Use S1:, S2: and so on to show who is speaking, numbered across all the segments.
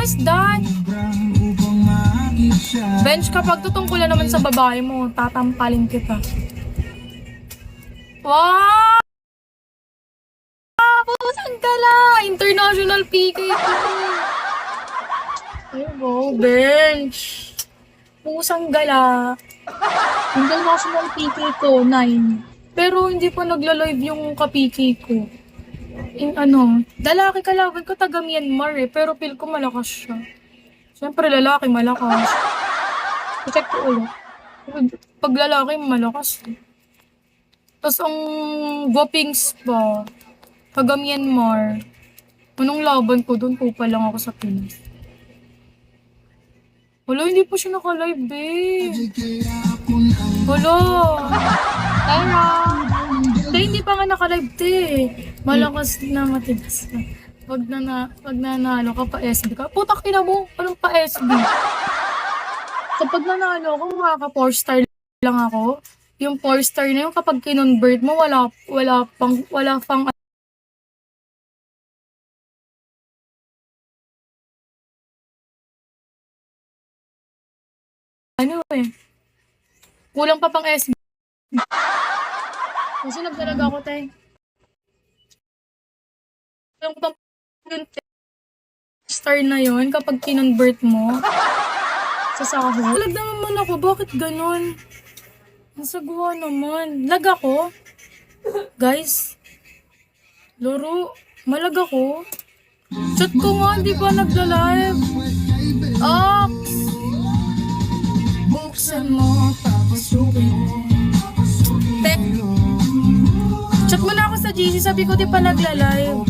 S1: is that? Bench, kapag tutungkulan naman sa babae mo, tatampalin kita. Wow! Pusang gala! International PK ko. Ay, wow, bench. Pusang gala. International PK ko, 9. Pero hindi pa nagla-live yung ka-PK ko. Lalaki kalaban ko, taga Myanmar eh, pero feel ko malakas siya. Siyempre, lalaki, malakas. I-check ko ulit. Pag lalaki, malakas eh. Tapos ang Guapings pa, taga Myanmar. Anong laban ko doon? Pupa lang ako sa Pinas. Wala, hindi po siya naka-live eh. Wala. Tara. Hindi pa nga naka-live eh. Malakas na matigas na. Pag nanalo ka pa SB ka, putak ina mo, anong pa SB? Kapag nanalo ako, makaka 4-star lang ako. Yung 4-star na yun, kapag kinonvert mo, wala pang ano eh. Kulang pa pang SB. Kasi nagdalaga ako, te. Yung pang star na yun, kapag kinonvert mo, sa sahod. Lag naman ako, bakit ganon? Nasagawa naman. Lag ako? Guys, laro, malag ako. Chat ko nga, di ba nagda-live? Buksan mo, papasukin mo. Tek, chat mo na ako sa GC, sabi ko di pa nagla-live.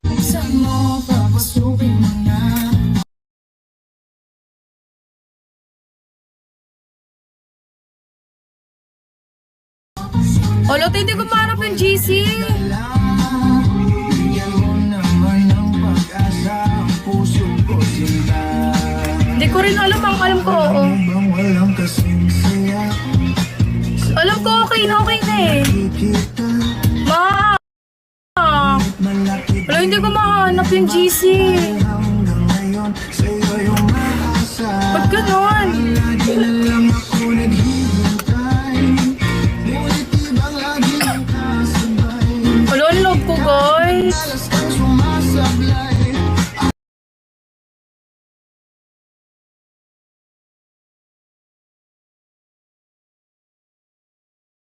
S1: Buksan mo, papasukin mo na. Olo, hindi ko mahanap yung GC. Hindi ko rin alam, ang alam ko oo. Alam ko okay na eh. Wala, hindi ko mahanap yung GC. Ba't ganon?